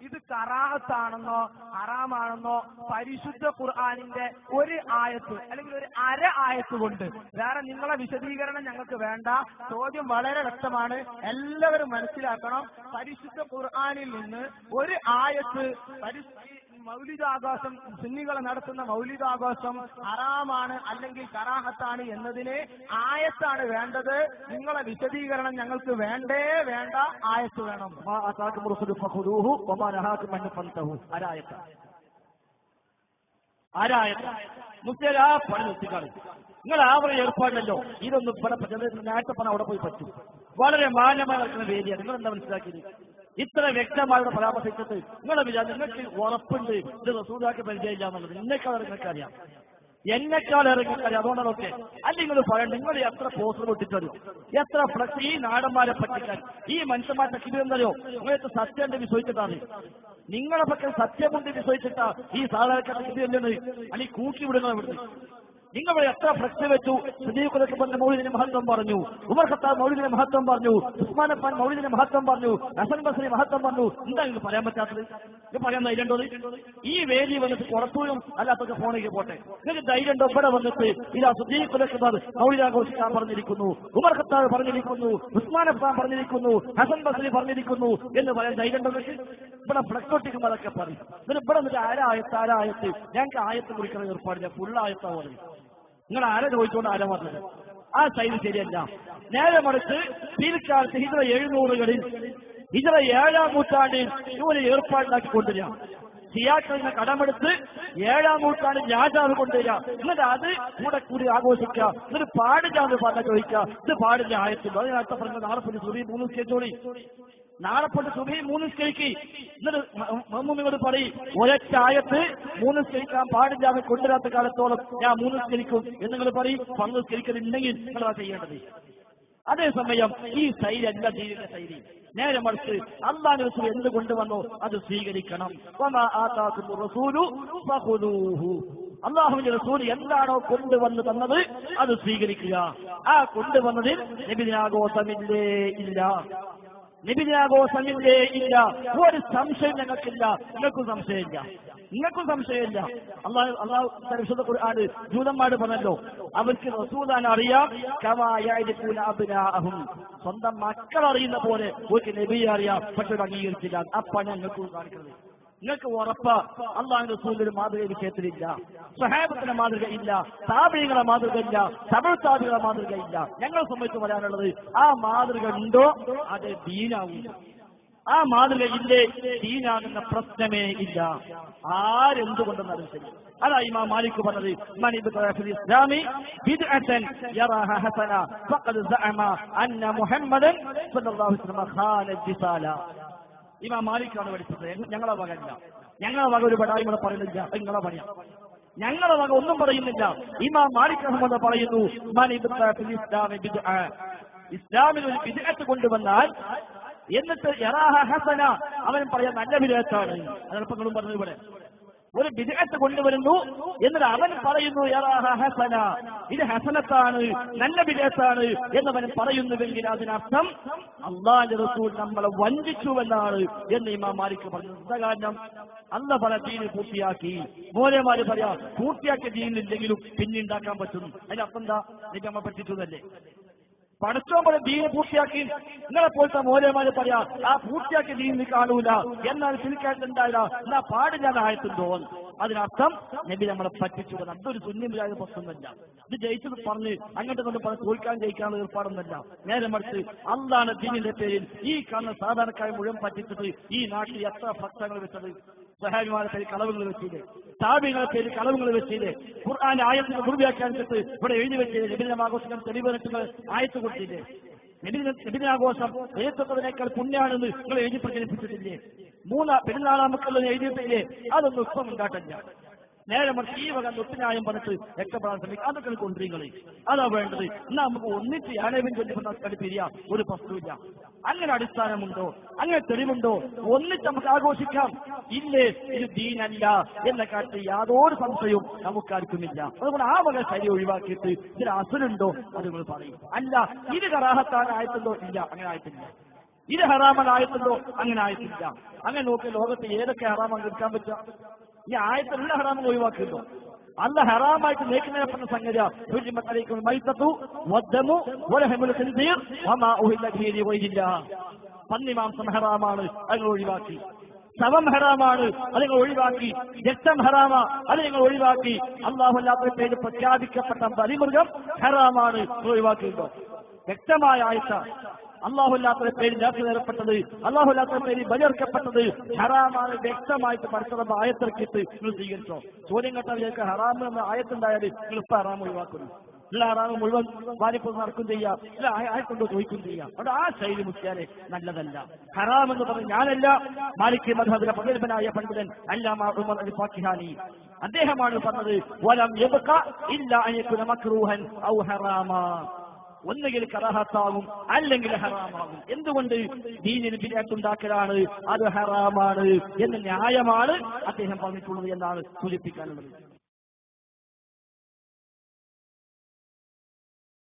ഇത് കറാഹത്താണെന്നോ ഹറാമാണെന്നോ പരിശുദ്ധ ഖുർആനിന്റെ ഒരു ആയത്ത് അല്ലെങ്കിൽ ഒരു അര ആയത്ത് കൊണ്ട് വേറെ നിങ്ങളെ വിശദീകരണം ഞങ്ങൾക്ക് വേണ്ട. ചോദ്യം വളരെ വ്യക്തമാണ്, എല്ലാവരും മനസ്സിലാക്കണം. പരിശുദ്ധ ഖുർആനിൽ നിന്ന് ഒരു ആയത്ത് മൗലിദാഘോഷം, സുന്നികളെ നടത്തുന്ന മൗലിദാഘോഷം ഹറാമാണ് അല്ലെങ്കിൽ കറാഹത്താണ് എന്നതിന് ആയത്താണ് വേണ്ടത്. നിങ്ങളെ വിശദീകരണം ഞങ്ങൾക്ക് വേണ്ട, ആയത്ത് വേണം. മുസ്ലിം ആ പണി നിർത്തിക്കാണ്. നിങ്ങൾ ആവറ ഏർപ്പാടല്ലോ, ഇതൊന്നും നേട്ടപ്പണ അവിടെ പോയി പറ്റും. വളരെ മാന്യമായി നടക്കുന്ന വേദിയാണ്. നിങ്ങൾ എന്താ മനസ്സിലാക്കിയത്? ഇത്ര വ്യക്തമായിട്ട് പരാമർശിച്ചിട്ട് നിങ്ങളെ വിചാരം നിങ്ങൾക്ക് ഉറപ്പുണ്ട് ഇത് റസൂലുള്ളാഹിക്ക് പരിചയമില്ല എന്നുള്ളത്. എന്നെക്കാൾ നിങ്ങൾക്കറിയാം, അതുകൊണ്ടൊക്കെ അല്ലെങ്കിൽ പറയണ്ട. നിങ്ങൾ എത്ര പോസ്റ്റർ പൊട്ടിച്ചത്, എത്ര ഫ്ലക്സ് ഈ നാടന്മാരെ പറ്റിക്കാൻ, ഈ മനുഷ്യന്മാരുടെ കിരുന്നല്ലോ. നിങ്ങൾക്ക് സത്യം വിശ്വസിച്ചിട്ടാണ്, നിങ്ങളെ പക്ഷെ സത്യമുണ്ട് വിശ്വസിച്ചിട്ടാ ഈ സാധാരണക്കാരുടെ കിരുന്നത് അല്ലെങ്കിൽ കൂക്കി വിടുന്നത് ഇവിടുന്ന്. നിങ്ങൾ എത്ര ഫ്ലക്സ് വെച്ചു, സുദീഖുലൊക്കെ പറഞ്ഞ മൗലിദിന്റെ മഹത്വം പറഞ്ഞു, ഉമർ ഖത്താബ് മൗലിദിന്റെ മഹത്വം പറഞ്ഞു, ഉസ്മാൻ അഫ്ഫാൻ മൗലിദിന്റെ മഹത്വം പറഞ്ഞു, ഹസൻ ബസ്രി മഹത്വം പറഞ്ഞു. എന്താ നിങ്ങൾക്ക് പറയാൻ പറ്റാത്തത്? ഇത് പറയാൻ ധൈര്യമുണ്ടോ? ഈ വേദി വന്നിട്ട് പുറത്തും അല്ലാത്തൊക്കെ ഫോണിലേക്ക് പോട്ടെ. നിങ്ങൾക്ക് ധൈര്യമുണ്ടോ ഇവിടെ വന്നിട്ട് ഇതാ സുദീഖുലൊക്കെ മൗലിദാഘോഷിക്കാൻ പറഞ്ഞിരിക്കുന്നു, ഉമർ ഖത്താബ് പറഞ്ഞിരിക്കുന്നു, ഉസ്മാൻ അഫ്ഫാൻ പറഞ്ഞിരിക്കുന്നു, ഹസൻ ബസ്രി പറഞ്ഞിരിക്കുന്നു എന്ന് പറയാൻ ധൈര്യമുണ്ടോ? ഇവിടെ ഫ്ലക്സ് ഒട്ടിക്കുമ്പോൾ അതൊക്കെ പറയും. എന്നിട്ട് ഇവിടെ വന്നിട്ട് ആരായത്ത് ഞങ്ങൾക്ക് ആയത്ത് കുറിക്കുന്ന ഏർപ്പാടില്ല, ഫുൾ ആയത്താ പറയും. നിങ്ങൾ ആരെ ചോദിച്ചുകൊണ്ട് ആരാ പറഞ്ഞത്? ആ ശൈലി ശരിയല്ല. നേരെ മറിച്ച് പിൽക്കാലത്ത് ഹിജ്റ 700-കളിൽ ഹിജ്റ 7-ാം നൂറ്റാണ്ടിൽ ഇവര് ഏർപ്പാടിലാക്കി കൊണ്ടുവരിക. സിയാക്കളിനെ കടമെടുത്ത് 7-ാം നൂറ്റാണ്ടിൽ രാജാവ് കൊണ്ടുവരിക. എന്നിട്ട് അത് കൂടി ആഘോഷിക്കുക. എന്നിട്ട് പാടില്ലാന്ന് പറഞ്ഞ ചോദിക്കുക, ഇത് പാടില്ല ആയത്തുള്ളൂ. അതിനർത്ഥം പറഞ്ഞത് നാളെ പോലെ സുബഹി 3 നിസ്കരിച്ചോളി, നാളെ പോലെ സുബഹി 3 നിസ്കരിക്ക്. എന്നിട്ട് മമ്മൂമിയോട് പറയും, ഒരൊറ്റ ആയത്ത് 3 നിസ്കരിക്കാൻ പാടില്ലാതെ കൊണ്ടുവരാത്ത കാലത്തോളം ഞാൻ 3 നിസ്കരിക്കും എന്ന് നിങ്ങൾ പറയും. 1 നിസ്കരിക്കലുണ്ടെങ്കിൽ നിങ്ങൾ ആ ചെയ്യേണ്ടത്. അതേസമയം ഈ ശൈലി അല്ല ദീനിന്റെ ശൈലി. നേരെ മറിച്ച് അല്ലാഹുവിന്റെ റസൂൽ എന്ത് കൊണ്ടുവന്നോ അത് സ്വീകരിക്കണം. അല്ലാഹുവിന്റെ റസൂൽ എന്താണോ കൊണ്ടുവന്ന് തന്നത് അത് സ്വീകരിക്കുക. ആ കൊണ്ടുവന്നതിൽ നബിദിനാഘോഷമില്ലേ ഇല്ല, നബിദിനാഘോഷമില്ലേ ഇല്ല. ഒരു സംശയം ഞങ്ങൾക്കില്ല, നിങ്ങൾക്കും സംശയമില്ല, നിങ്ങൾക്കും സംശയമില്ല. അള്ളാഹു പരിശുദ്ധ ഖുർആനിൽ ജൂതന്മാരോട് പറഞ്ഞല്ലോ, അവർക്ക് റസൂലാനെ അറിയാം, കമാ യഅരിഫൂന അബ്നാഅഹും, സ്വന്തം മക്കൾ അറിയുന്ന പോലെ ഒരു നബിയെ അറിയാം, പക്ഷെ അംഗീകരിച്ചില്ല. അപ്പാണ് ഞങ്ങൾക്ക് കാണിക്കുന്നത്. നിങ്ങൾക്ക് ഉറപ്പാ അള്ളാഹുവിന്റെ റസൂലിന്റെ മാതൃക വിഷയത്തിലില്ല, സ്വഹാബത്തിന്റെ മാതൃക ഇല്ല, താബഈങ്ങളുടെ മാതൃക ഇല്ല, തബഉ താബഈങ്ങളുടെ മാതൃക ഇല്ല. ഞങ്ങളെ സംബന്ധിച്ച് പറയാനുള്ളത് ആ മാതൃക ഉണ്ടോ അത് ദീനാവും, ആ മാതൃക ഇല്ലേ ദീനാകുന്ന പ്രശ്നമേ ഇല്ല. ആരെന്തുകൊണ്ടെന്നാലും ശരി. അതാ ഇമാം മാലിക് പറഞ്ഞത്, മൻ ഇബ്തദഅ ഫിൽ ഇസ്ലാമി ബിദ്അതൻ യറാഹ ഹസന ഫഖദ് സഅമ അന്ന മുഹമ്മദൻ സ്വല്ലല്ലാഹു അലൈഹി വസല്ലം ഖാന ദിസാല. ഇമാം മാലിക്കാണ് പഠിച്ചത്. ഞങ്ങളെ വകല്ല, ഞങ്ങളെ വക ഒരു പടായ്മ പറയുന്നില്ല, നിങ്ങളെ പറയാം. ഞങ്ങളെ വക ഒന്നും പറയുന്നില്ല. ഇമാം മാലിക് റഹ്മത്തുള്ളാഹി പറയുന്നു, മൻ ഇബ്തദഅ ഫിൽ ഇസ്ലാമി ബിദ്അ, ഇസ്ലാമിൽ ഒരു ബിദ്അത്ത് കൊണ്ടുവന്നാൽ എന്നിട്ട് യറാഹ ഹസന, അവൻ പറയാൻ നല്ല ബിദ്അത്താണ്. അതൽപ്പങ്ങളും പറഞ്ഞു, ഇവിടെ ഒരു ബിദ്അത്ത് കൊണ്ടുവരുന്നു എന്നിട്ട് അവൻ പറയുന്നു യറാഹ ഹസന, ഇത് ഹസനത്താണ്, നല്ല ബിദ്അത്താണ് എന്നവൻ പറയുന്നുവെങ്കിൽ അതിനർത്ഥം അല്ലാഹുവിന്റെ റസൂൽ നമ്മളെ വഞ്ചിച്ചുവെന്നാണ് എന്ന് ഇമാം മാലിക് പറഞ്ഞു. എന്താ കാരണം? അല്ലാഹു പല ദീന് പൂർത്തിയാക്കി. മോലേമാര് പറയാം പൂർത്തിയാക്കിയ ദീനില്ലെങ്കിലും പിന്നുണ്ടാക്കാൻ പറ്റും. അതിന്റെ അർത്ഥം എന്താ? എനിക്ക് നമ്മൾ പറ്റിച്ചതല്ലേ? പടച്ചോൻ പോലെ ദീനെ പൂർത്തിയാക്കി. നിങ്ങളെ പോലത്തെ മോലേമാര് പറയാ ആ പൂർത്തിയാക്കിയ ദീനിൽ കാണൂല, എന്നാൽ ശരിക്കായിട്ടുണ്ടായില്ല, എന്നാ പാടില്ലാതെ ആയത്തുണ്ടോ? അതിനർത്ഥം നബി നമ്മളെ പറ്റിച്ചു. അതൊരു സുന്നിയായ പ്രശ്നമല്ല. ഇത് ജയിച്ചത് പറഞ്ഞ് അങ്ങോട്ട് കൊണ്ട് പറഞ്ഞ് തോൽക്കാൻ ജയിക്കാനുള്ള ഏർപ്പാടൊന്നല്ല. നേരെ മറിച്ച് അള്ളാണ് ദീനിന്റെ പേരിൽ ഈ കാണുന്ന സാധാരണക്കാരെ മുഴുവൻ പറ്റിച്ചിട്ട് ഈ നാട്ടിൽ എത്ര ഭക്തങ്ങൾ വെച്ചത്. സഹാബിമാരെ പേര് കളവുകൾ വെച്ചില്ലേ, താബികളുടെ പേര് കളവുകൾ വെച്ചില്ലേ, ഖുർആന്റെ ആയത്തിന് ദുർവ്യാഖ്യാനിച്ചിട്ട് ഇവിടെ എഴുതി വെച്ചില്ലേ, നബിദിനം ആഘോഷിക്കാൻ തെളിവ് ആയത്ത് കൊടുത്തില്ലേ, നബിദിനാഘോഷം നേതൃത്വത്തിനേക്കാൾ പുണ്യാണെന്ന് നിങ്ങൾ എഴുതി പ്രചരിപ്പിച്ചിട്ടില്ലേ, 3 പെരുന്നാളാമക്കളെന്ന് എഴുതിയിട്ടില്ലേ, അതൊന്നും ഇപ്പം ഉണ്ടാട്ടില്ല. നേരെ മറിച്ച് ഈ വക ഒത്തിനായം പറഞ്ഞിട്ട് രക്ഷപ്പെടാൻ ശ്രമിക്കും. അതൊക്കെ കൊണ്ടുവരികളെ അതാ വേണ്ടത്. എന്നാ നമുക്ക് ഒന്നിച്ച് യാനേവിൻ പിരിയാ ഒരു പ്രശ്നമില്ല. അങ്ങനെ അടിസ്ഥാനമുണ്ടോ, അങ്ങനെ തെളിവുണ്ടോ? ഒന്നിച്ച് നമുക്ക് ആഘോഷിക്കാം. ഇല്ലേ ഇത് ദീനല്ല എന്ന കാര്യത്തിൽ യാതൊരു സംശയവും നമുക്കാർക്കുമില്ല. അതുകൊണ്ട് ആ വക ശരി ഒഴിവാക്കിയിട്ട് ഇതിൽ അസുലുണ്ടോ അത് നിങ്ങൾ പറയും. അല്ല ഇത് കറാഹത്താണ് ആയത്തുണ്ടോ? ഇല്ല, അങ്ങനെ ആയിട്ടില്ല. ഇത് ഹറാമാണ് ആയത്തുണ്ടോ? അങ്ങനെ ആയത്തില്ല. അങ്ങനെ നോക്കി ലോകത്ത് ഏതൊക്കെ ഹറാമാണ് എടുക്കാൻ പറ്റുക? ഈ ആയത്തിലുള്ള ഹറാമം ഒഴിവാക്കിയല്ലോ. അല്ല ഹറാമായിട്ട് നീക്കുന്നതിനപ്പുറം സംഗതിയാ പന്നിമാംസം ഹറാമാണ്, അത് ഒഴിവാക്കി. ശവം ഹറാമാണ്, അത് നിങ്ങൾ ഒഴിവാക്കി. രക്തം ഹറാമ, അത് നിങ്ങൾ ഒഴിവാക്കി. അല്ലാഹുവിന്റെ പേര് പ്രഖ്യാപിക്കപ്പെട്ട ബലിമൃഗം ഹറാമാണ്, ഒഴിവാക്കിയിട്ടുണ്ടോ? വ്യക്തമായ ആയത്ത. അല്ലാഹുവിന്റെ പേര് നേർച്ച നേരപ്പെട്ടത്, അല്ലാഹുവിന്റെ പേര് ബലിയർക്കപ്പെട്ടത് ഹറാമാണ് വ്യക്തമായിട്ട് പഠിച്ചത് ആയത്തിറക്കിയിട്ട് നിങ്ങൾ സ്വീകരിച്ചോ? ചോദ്യം കേട്ടാൽ ഹറാം എന്ന ആയത്തുണ്ടായാൽ നിങ്ങൾ ഇപ്പൊ ഹറാം ഒഴിവാക്കുന്നു. എല്ലാ ഹറാമും മുഴുവൻ വാരിപ്പോൾ നടക്കും ചെയ്യാം, എല്ലാ ആയത്തുണ്ടോ ചോദിക്കും ചെയ്യാം. അവിടെ ആ ശൈലി മുഖ്യാലെ നല്ലതല്ല. ഹറാം എന്ന് പറഞ്ഞ് ഞാനല്ല, മാലിക് മദ്ഹബിലെ പ്രഗത്ഭനായ പണ്ഡിതൻ അല്ലാമ ഉമർ അൽ ഫാക്കിഹാനി അദ്ദേഹമാണ് പറഞ്ഞത്, വലം യബ്ഖ ഇല്ല അൻ യകുന മക്റൂഹൻ ഔ ഹറാമാ. ഒന്നുകിൽ കറാഹത്താകും അല്ലെങ്കിൽ ഹറാമാകും. എന്തുകൊണ്ട്? ദീനിന് ബിദ്അത്തുണ്ടാക്കലാണ്, അത് ഹറാമാണ് എന്ന ന്യായമാണ് അദ്ദേഹം പറഞ്ഞിട്ടുള്ളത് എന്നാണ് സൂചിപ്പിക്കാനുള്ളത്.